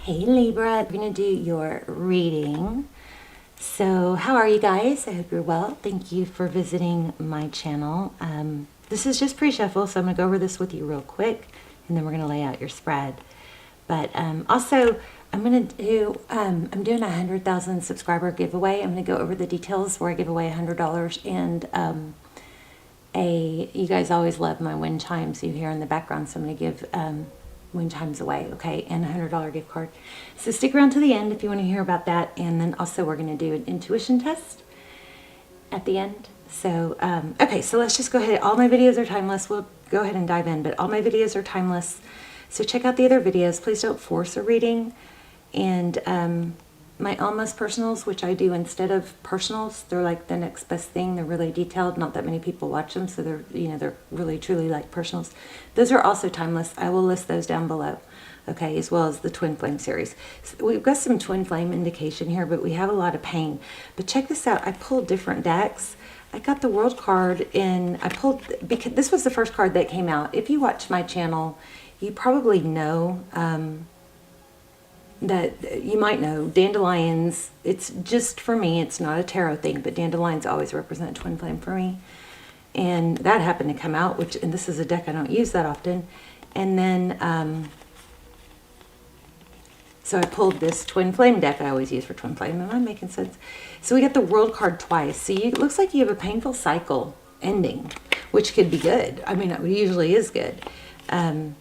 Hey Libra, we're going to do your reading. So how are you guys? I hope you're well. Thank you for visiting my channel. This is just pre-shuffle, so I'm going to go over this with you real quick, and then we're going to lay out your spread. But also, I'm doing a 100,000 subscriber giveaway. I'm going to go over the details where I give away $100, and you guys always love my wind chimes you hear in the background, so I'm going to give wind chimes away, okay, and a $100 gift card. So stick around to the end if you want to hear about that, and then also we're going to do an intuition test at the end. So okay, so let's just go ahead. All my videos are timeless. We'll go ahead and dive in, but all my videos are timeless, so check out the other videos. Please don't force a reading. And my almost personals, which I do instead of personals, they're like the next best thing. They're really detailed. Not that many people watch them, so they're really truly like personals. Those are also timeless. I will list those down below, okay, as well as the twin flame series. So we've got some twin flame indication here, but we have a lot of pain. But check this out. I pulled different decks. I got the World card, and I pulled, because this was the first card that came out. If you watch my channel, you probably know that you might know dandelions. It's just, for me, it's not a tarot thing, but dandelions always represent twin flame for me, and that happened to come out, and this is a deck I don't use that often. And then so I pulled this twin flame deck I always use for twin flame. Am I making sense? So we got the World card twice. So it looks like you have a painful cycle ending, which could be good. I mean, it usually is good.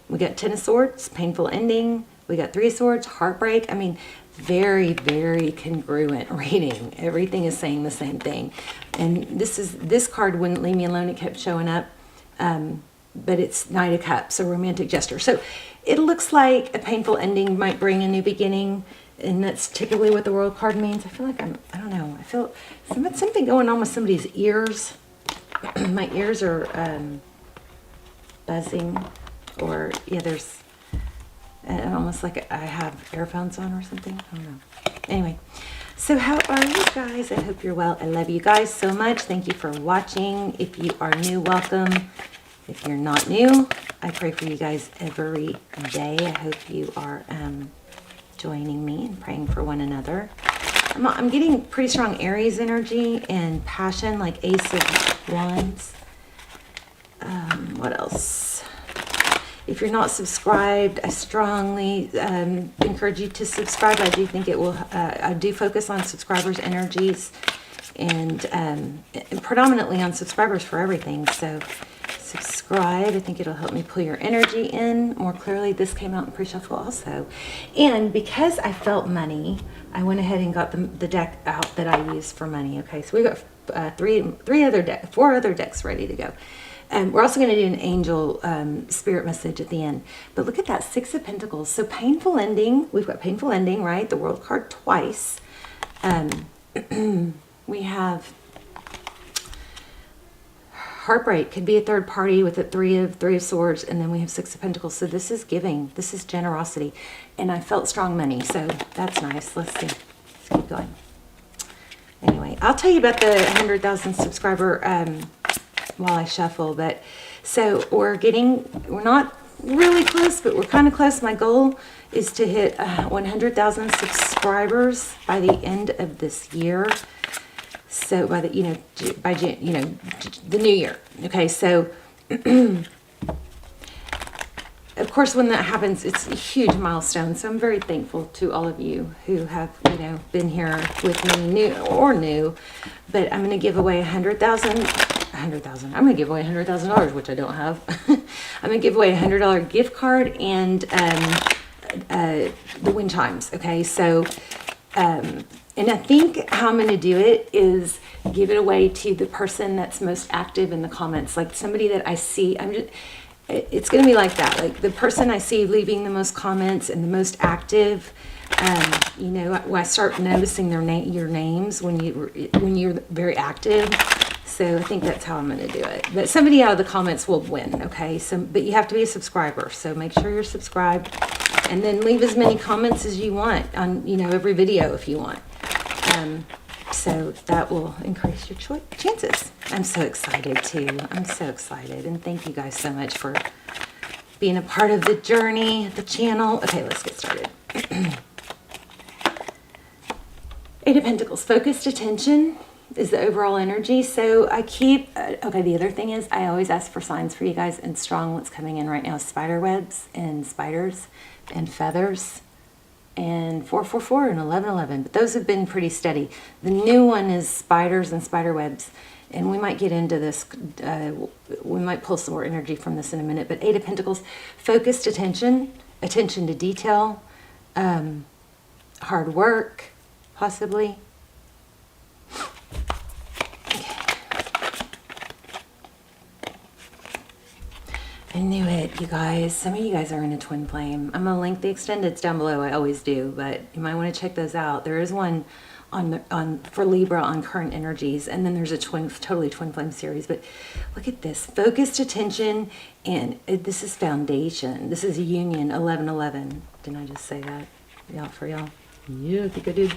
We got Ten of Swords, painful ending. We got Three of Swords, heartbreak. I mean, very, very congruent reading. Everything is saying the same thing. And this card wouldn't leave me alone. It kept showing up. But it's Knight of Cups, a romantic gesture. So it looks like a painful ending might bring a new beginning. And that's typically what the World card means. I feel like I don't know. I feel something going on with somebody's ears. My ears are buzzing. Or, yeah, there's almost like I have earphones on or something. I don't know. Anyway, so how are you guys? I hope you're well. I love you guys so much. Thank you for watching. If you are new, welcome. If you're not new, I pray for you guys every day. I hope you are joining me and praying for one another. I'm getting pretty strong Aries energy and passion, like Ace of Wands. What else? If you're not subscribed, I strongly encourage you to subscribe. I do think it will, I do focus on subscribers' energies, and predominantly on subscribers for everything. So subscribe. I think it'll help me pull your energy in more clearly. This came out in pre-shuffle also. And because I felt money, I went ahead and got the deck out that I use for money. Okay, so we got four other decks ready to go. We're also going to do an angel spirit message at the end. But look at that, Six of Pentacles. So painful ending. We've got painful ending, right? The World card twice. We have heartbreak. Could be a third party with a three of Swords. And then we have Six of Pentacles. So this is giving. This is generosity. And I felt strong money. So that's nice. Let's see. Let's keep going. Anyway, I'll tell you about the 100,000 subscriber while I shuffle. But so we're not really close, but we're kind of close. My goal is to hit 100,000 subscribers by the end of this year. So by the the new year. Okay, so of course when that happens, it's a huge milestone. So I'm very thankful to all of you who have been here with me, new, but I'm going to give away 100,000. I'm going to give away $100,000, which I don't have. I'm going to give away a $100 gift card and the wind chimes. Okay, so and I think how I'm going to do it is give it away to the person that's most active in the comments, like somebody that I see. It's going to be like that, like the person I see leaving the most comments and the most active. I start noticing your names when you're very active. So I think that's how I'm going to do it. But somebody out of the comments will win, okay? But you have to be a subscriber, so make sure you're subscribed, and then leave as many comments as you want on every video if you want. So that will increase your chances. I'm so excited too. I'm so excited, and thank you guys so much for being a part of the journey, the channel. Okay, let's get started. Eight of Pentacles, focused attention is the overall energy. So I keep, okay, the other thing is I always ask for signs for you guys, and strong what's coming in right now is spider webs and spiders and feathers and 444 and 1111. But those have been pretty steady. The new one is spiders and spider webs. And we might get into this, we might pull some more energy from this in a minute. But Eight of Pentacles, focused attention, attention to detail, hard work, possibly. Okay. I knew it, you guys. Some of you guys are in a twin flame. I'm going to link the extendeds down below. I always do, but you might want to check those out. There is one for Libra on current energies, and then there's a totally twin flame series. But look at this, focused attention, and this is foundation. This is union, 1111. Didn't I just say that? Yeah, for y'all. Yeah, I think I did.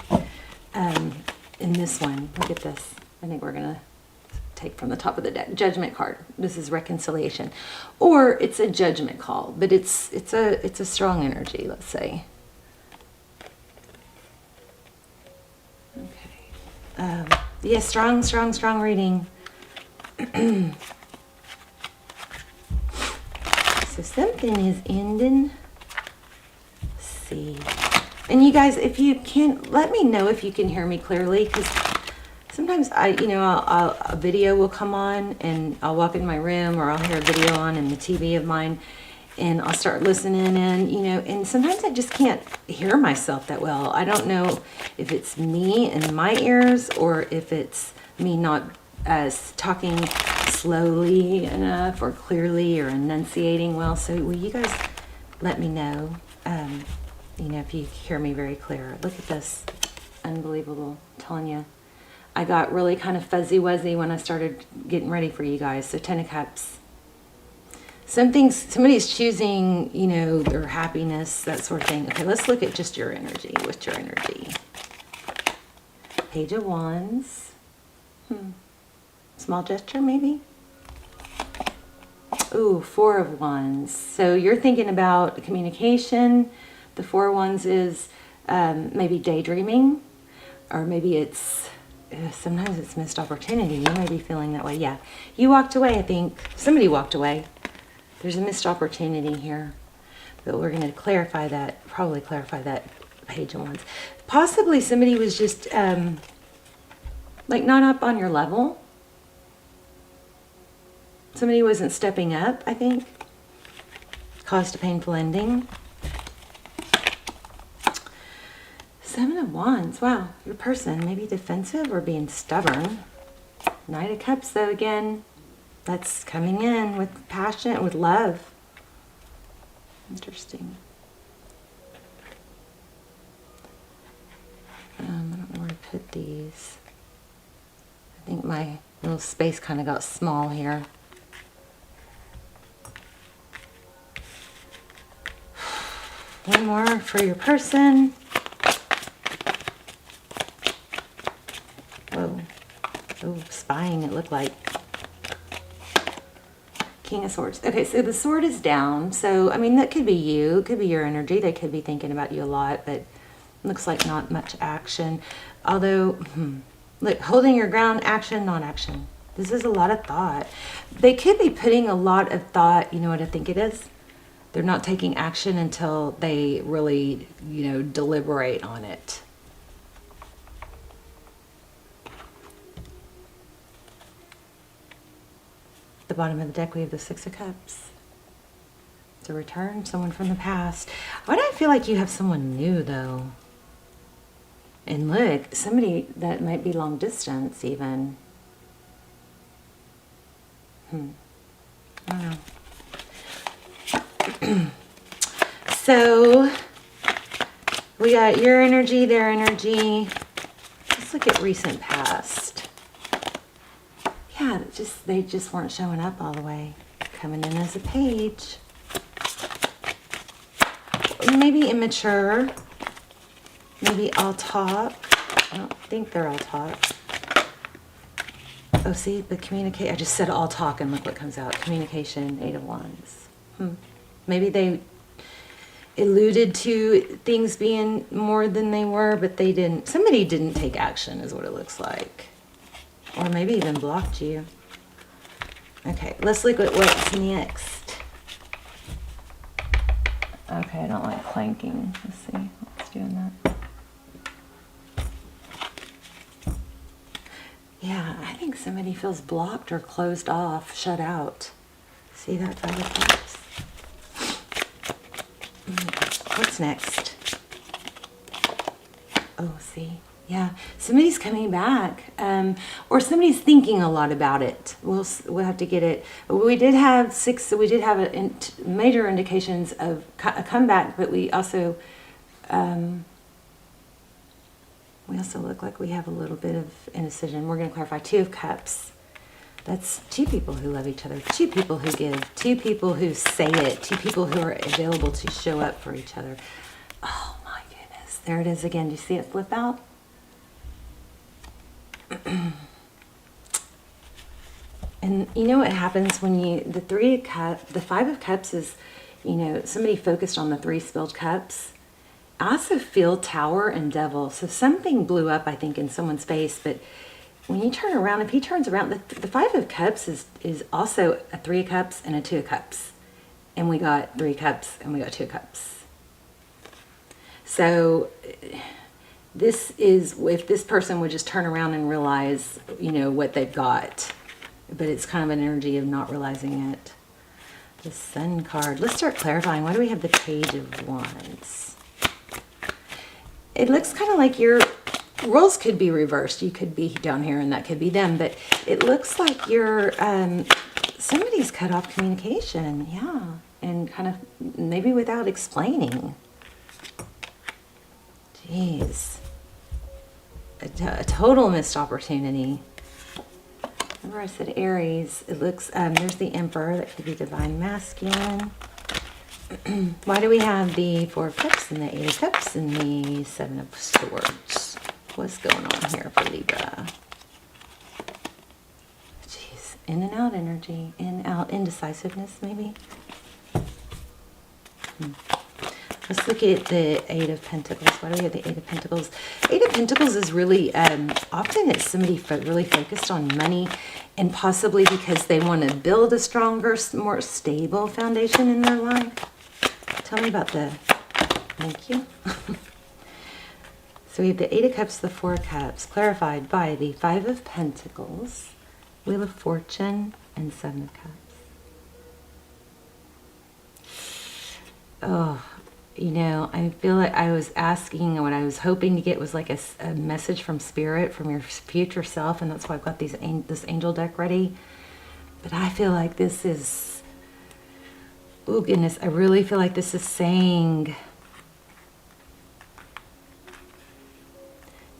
In this one, look at this. I think we're gonna take from the top of the deck. Judgment card. This is reconciliation, or it's a judgment call, but it's a strong energy. Let's say. Okay. Yeah, strong reading. So something is ending. Let's see. And you guys, if you can, let me know if you can hear me clearly, because sometimes a video will come on and I'll walk in my room, or I'll hear a video on in the TV of mine, and I'll start listening in, and sometimes I just can't hear myself that well. I don't know if it's me and my ears, or if it's me not talking slowly enough or clearly or enunciating well. So will you guys let me know, if you hear me very clear. Look at this. Unbelievable. I'm telling you. I got really kind of fuzzy-wuzzy when I started getting ready for you guys. So 10 of Cups. Somebody's choosing, their happiness, that sort of thing. Okay, let's look at just your energy. What's your energy? Page of Wands. Small gesture, maybe? Ooh, Four of Wands. So you're thinking about communication. The Four of Wands is maybe daydreaming, or maybe it's, sometimes it's missed opportunity. You may be feeling that way. Yeah, you walked away, I think. Somebody walked away. There's a missed opportunity here, but we're going to clarify that, probably clarify that Page of Wands. Possibly somebody was just like not up on your level. Somebody wasn't stepping up, I think. Caused a painful ending. Seven of Wands. Wow, your person may be defensive or being stubborn. Knight of Cups, though, again, that's coming in with passion, with love. Interesting. I don't know where to put these. I think my little space kind of got small here. One more for your person. Whoa. Oh, spying, it looked like. King of Swords. Okay, so the sword is down. So, I mean, that could be you. It could be your energy. They could be thinking about you a lot, but looks like not much action. Although, look, holding your ground, action, non-action. This is a lot of thought. They could be putting a lot of thought, you know what I think it is? They're not taking action until they really, deliberate on it. At the bottom of the deck, we have the Six of Cups. It's a return, someone from the past. Why do I feel like you have someone new, though? And look, somebody that might be long distance, even. I don't know. So we got your energy, their energy. Let's look at recent past. Yeah, they just weren't showing up all the way. Coming in as a page. Maybe immature. Maybe all talk. I don't think they're all talk. Oh, see, but communicate. I just said all talk and look what comes out. Communication, Eight of Wands. Maybe they, alluded to things being more than they were, but they didn't. Somebody didn't take action is what it looks like. Or maybe even blocked you. Okay, let's look at what's next. Okay, I don't like clanking. Let's see what's doing that. Yeah, I think somebody feels blocked or closed off, shut out. See that Five of Cups? What's next? Oh, see. Yeah, somebody's coming back, or somebody's thinking a lot about it. We'll have to get it. We did have major indications of a comeback, but we also look like we have a little bit of indecision. We're going to clarify. Two of Cups. That's two people who love each other, two people who give, two people who say it, two people who are available to show up for each other. Oh my goodness. There it is again. Do you see it flip out? And you know what happens when the Five of Cups is, somebody focused on the three spilled cups. I also feel Tower and Devil. So something blew up, I think, in someone's face, but when you turn around, if he turns around, the Five of Cups is also a Three of Cups and a Two of Cups. And we got Three Cups and we got Two of Cups. So this is, if this person would just turn around and realize, what they've got. But it's kind of an energy of not realizing it. The Sun card. Let's start clarifying. Why do we have the Page of Wands? It looks kind of like your roles could be reversed. You could be down here and that could be them. But it looks like you're, somebody's cut off communication. Yeah. And kind of maybe without explaining. Jeez. A total missed opportunity. Remember I said Aries. It looks, there's the Emperor. That could be Divine Masculine. Why do we have the Four of Cups and the Eight of Cups and the Seven of Swords? What's going on here for Libra? Jeez. In and out energy. In, out. Indecisiveness, maybe? Let's look at the Eight of Pentacles. Why do we have the Eight of Pentacles? Eight of Pentacles is really, often it's somebody really focused on money, and possibly because they want to build a stronger, more stable foundation in their life. Tell me about the, thank you. So we have the Eight of Cups, the Four of Cups, clarified by the Five of Pentacles, Wheel of Fortune, and Seven of Cups. Oh, I feel like I was asking, what I was hoping to get was like a message from Spirit, from your future self, and that's why I've got this angel deck ready. But I feel like this is, oh goodness, I really feel like this is saying,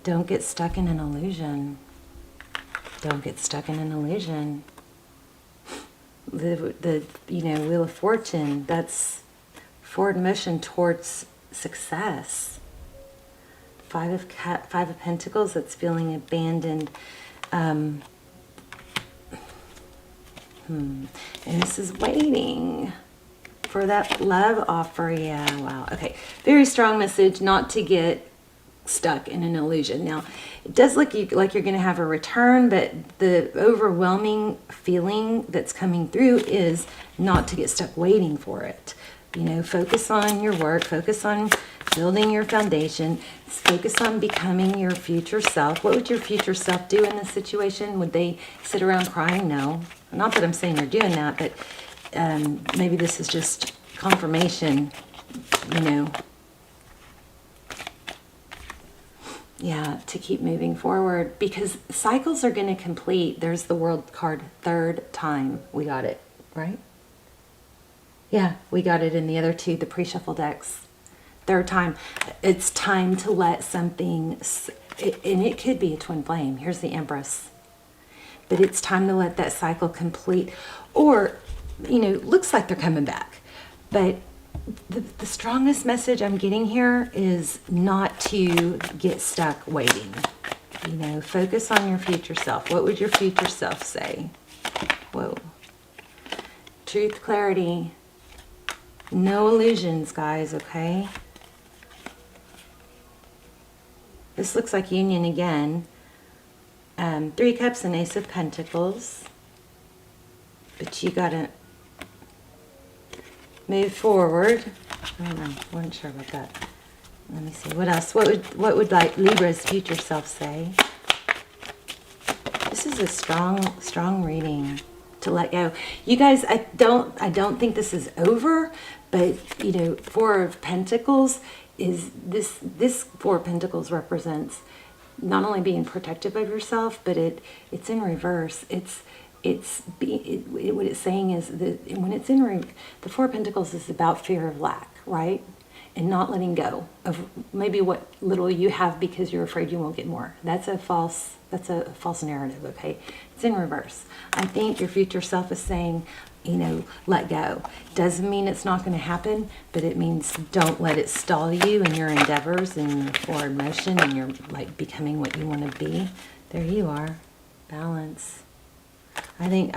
don't get stuck in an illusion. Don't get stuck in an illusion. The Wheel of Fortune, that's forward motion towards success. Five of Pentacles, that's feeling abandoned. And this is waiting for that love offer. Yeah, wow. Okay, very strong message not to get stuck in an illusion. Now, it does look like you're going to have a return, but the overwhelming feeling that's coming through is not to get stuck waiting for it. Focus on your work, focus on building your foundation, focus on becoming your future self. What would your future self do in this situation? Would they sit around crying? No. Not that I'm saying you're doing that, but maybe this is just confirmation, Yeah, to keep moving forward, because cycles are going to complete. There's the World card, third time we got it, right? Yeah, we got it in the other two, the pre-shuffle decks. Third time. It's time to let something, and it could be a twin flame. Here's the Empress. But it's time to let that cycle complete. Or, looks like they're coming back. But the strongest message I'm getting here is not to get stuck waiting. Focus on your future self. What would your future self say? Whoa. Truth, clarity. No illusions, guys, okay? This looks like union again. 3 Cups and Ace of Pentacles. But you gotta move forward. I don't know. I wasn't sure about that. Let me see. What else? What would like Libra's future self say? This is a strong reading to let go. You guys, I don't think this is over, but you know, 4 of Pentacles is this 4 of Pentacles represents not only being protective of yourself, but it's in reverse. What it's saying is that when it's in the 4 of Pentacles is about fear of lack, right? And not letting go of maybe what little you have because you're afraid you won't get more. That's a false narrative, okay? It's in reverse. I think your future self is saying, you know, let go. Doesn't mean it's not going to happen, but it means don't let it stall you in your endeavors and your forward motion and you're like becoming what you want to be. There you are. Balance. I mean,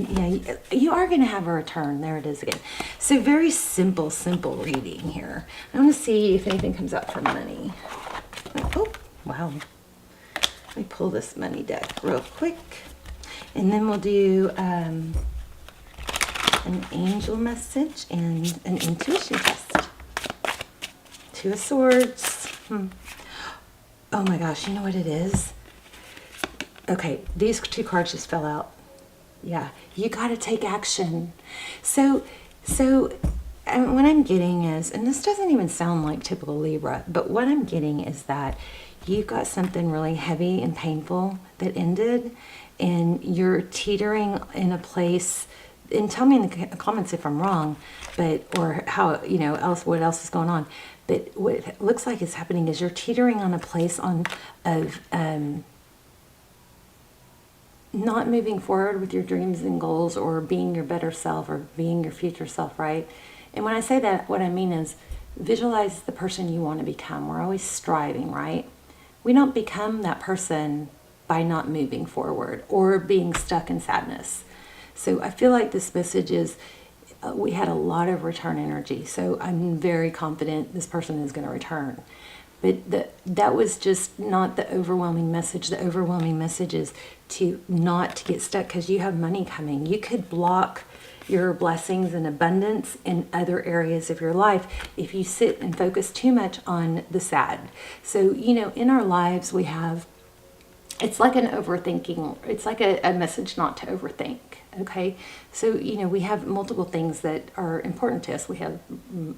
yeah, you are going to have a return. There it is again. So very simple reading here. I want to see if anything comes up for money. Oh, wow. Let me pull this money deck real quick. And then we'll do an angel message and an intuition test. 2 of Swords. Oh my gosh, you know what it is? Okay, these 2 cards just fell out. Yeah, you got to take action. So what I'm getting is, and this doesn't even sound like typical Libra, but what I'm getting is that you got something really heavy and painful that ended, and you're teetering in a place. And tell me in the comments if I'm wrong, but or how what else is going on. But what it looks like is happening is you're teetering on a place of not moving forward with your dreams and goals or being your better self or being your future self, right? And when I say that, what I mean is visualize the person you want to become. We're always striving, right? We don't become that person by not moving forward or being stuck in sadness. So I feel like this message is we had a lot of return energy. So I'm very confident this person is going to return. But that was just not the overwhelming message. The overwhelming message is to not to get stuck because you have money coming. You could block your blessings and abundance in other areas of your life if you sit and focus too much on the sad. So, you know, in our lives we have, it's like an overthinking, it's like a message not to overthink, okay? So, you know, we have multiple things that are important to us. We have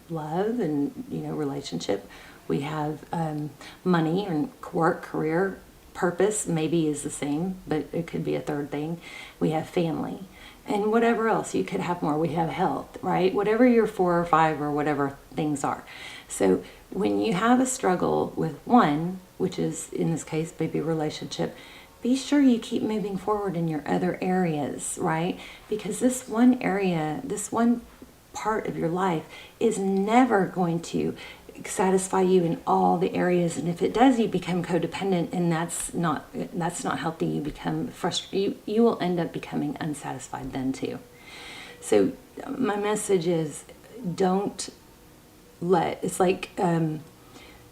love and, you know, relationship. We have money and work, career, purpose, maybe is the same, but it could be a third thing. We have family and whatever else. You could have more. We have health, right? Whatever your 4 or 5 or whatever things are. So when you have a struggle with one, which is in this case, maybe relationship, be sure you keep moving forward in your other areas, right? Because this one area, this one part of your life is never going to satisfy you in all the areas, and if it does, you become codependent, and that's not healthy. You become frustrated. You will end up becoming unsatisfied then too. So my message is, don't let, it's like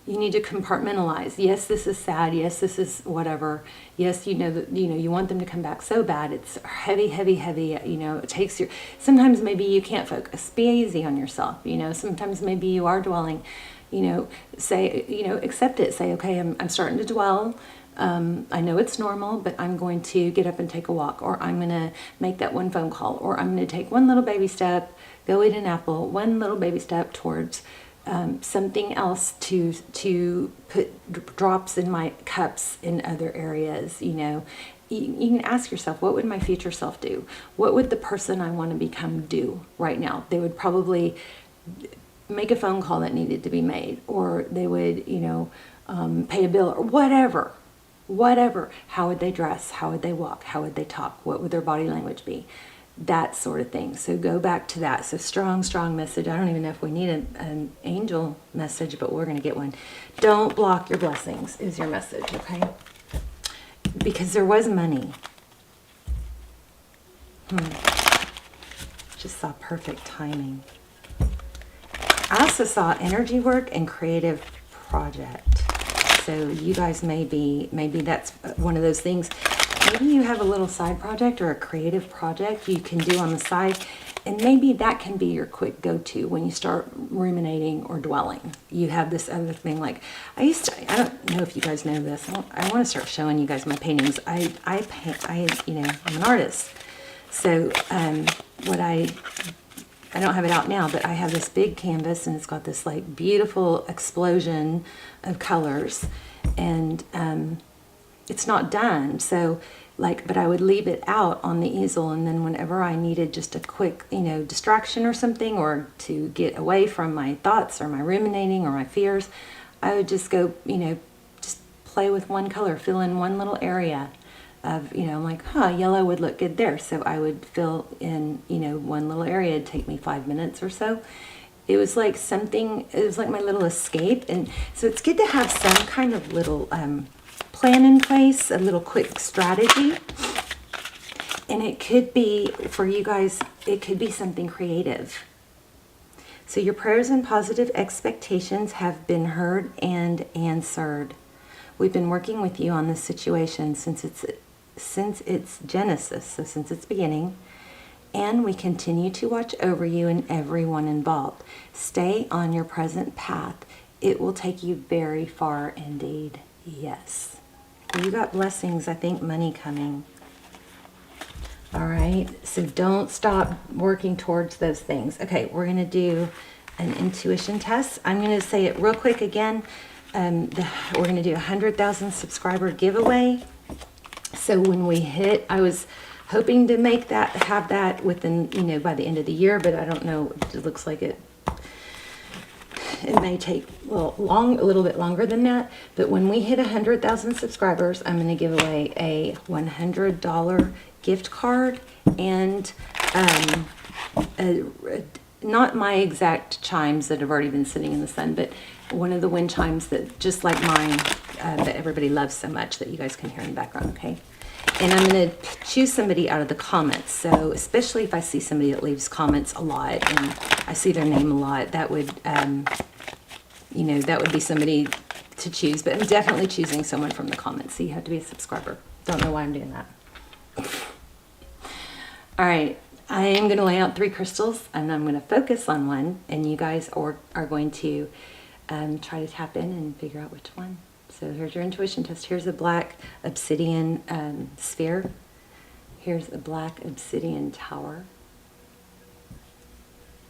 you need to compartmentalize. Yes, this is sad. Yes, this is whatever. Yes, you know that, you know, you want them to come back so bad. It's heavy, you know, it takes your, sometimes maybe you can't focus. Be easy on yourself. You know, sometimes maybe you are dwelling, you know, say, you know, accept it. Say, okay, I'm starting to dwell. I know it's normal, but I'm going to get up and take a walk, or I'm going to make that one phone call, or I'm going to take one little baby step, go eat an apple, one little baby step towards something else to put drops in my cups in other areas. You know, you can ask yourself, what would my future self do? What would the person I want to become do right now? They would probably make a phone call that needed to be made, or they would, you know, pay a bill or whatever. How would they dress? How would they walk? How would they talk? What would their body language be? That sort of thing. So go back to that. So strong message. I don't even know if we need an angel message, but we're going to get one. Don't block your blessings is your message, okay? Because there was money. Just saw perfect timing. I also saw energy work and creative project. So you guys maybe that's one of those things. Maybe you have a little side project or a creative project you can do on the side, and maybe that can be your quick go-to when you start ruminating or dwelling. You have this other thing, like I don't know if you guys know this. I want to start showing you guys my paintings. I paint, you know, I'm an artist. So I don't have it out now, but I have this big canvas and it's got this like beautiful explosion of colors, and it's not done. So like, but I would leave it out on the easel, and then whenever I needed just a quick, you know, distraction or something, or to get away from my thoughts or my ruminating or my fears, I would just go, you know, just play with one color, fill in one little area of, you know, I'm like, yellow would look good there. So I would fill in, you know, one little area. It'd take me 5 minutes or so. It was like something, it was like my little escape. And so it's good to have some kind of little plan in place, a little quick strategy. And it could be, for you guys, it could be something creative. So your prayers and positive expectations have been heard and answered. We've been working with you on this situation since its genesis, so since its beginning, and we continue to watch over you and everyone involved. Stay on your present path. It will take you very far indeed. Yes. You got blessings, I think, money coming. All right, so don't stop working towards those things. Okay, we're going to do an intuition test. I'm going to say it real quick again. We're going to do a 100,000 subscriber giveaway. So when we hit, I was hoping to have that within, you know, by the end of the year, but I don't know. It looks like it may take a little bit longer than that. But when we hit 100,000 subscribers, I'm going to give away a $100 gift card and not my exact chimes that have already been sitting in the sun, but one of the wind chimes that, just like mine, that everybody loves so much that you guys can hear in the background, okay? And I'm going to choose somebody out of the comments. So especially if I see somebody that leaves comments a lot and I see their name a lot, that would, you know, that would be somebody to choose. But I'm definitely choosing someone from the comments. So you have to be a subscriber. Don't know why I'm doing that. All right. I am going to lay out 3 crystals, and I'm going to focus on one, and you guys are going to try to tap in and figure out which one. So here's your intuition test. Here's a black obsidian sphere. Here's a black obsidian tower.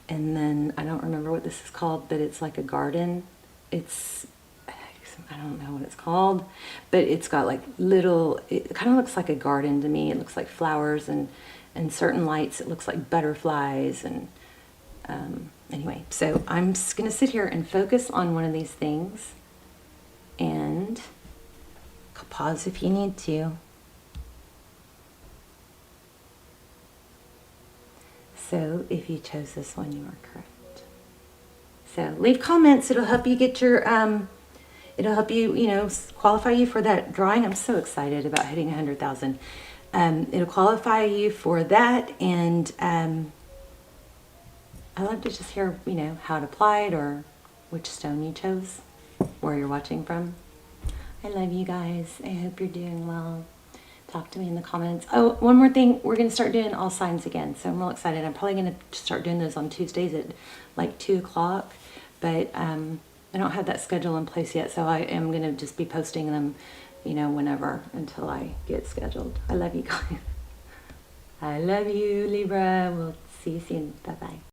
And then, I don't remember what this is called, but it's like a garden. I don't know what it's called, but it's got like it kind of looks like a garden to me. It looks like flowers and certain lights. It looks like butterflies and anyway, so I'm just going to sit here and focus on one of these things and pause if you need to. So if you chose this one, you are correct. So leave comments. It'll help you get your, it'll help you, you know, qualify you for that drawing. I'm so excited about hitting 100,000. It'll qualify you for that, and I love to just hear, you know, how it applied or which stone you chose, where you're watching from. I love you guys. I hope you're doing well. Talk to me in the comments. Oh, one more thing. We're going to start doing all signs again, so I'm real excited. I'm probably going to start doing those on Tuesdays at like 2 o'clock, but I don't have that schedule in place yet, so I am going to just be posting them, you know, whenever until I get scheduled. I love you guys. I love you, Libra. We'll see you soon. Bye-bye.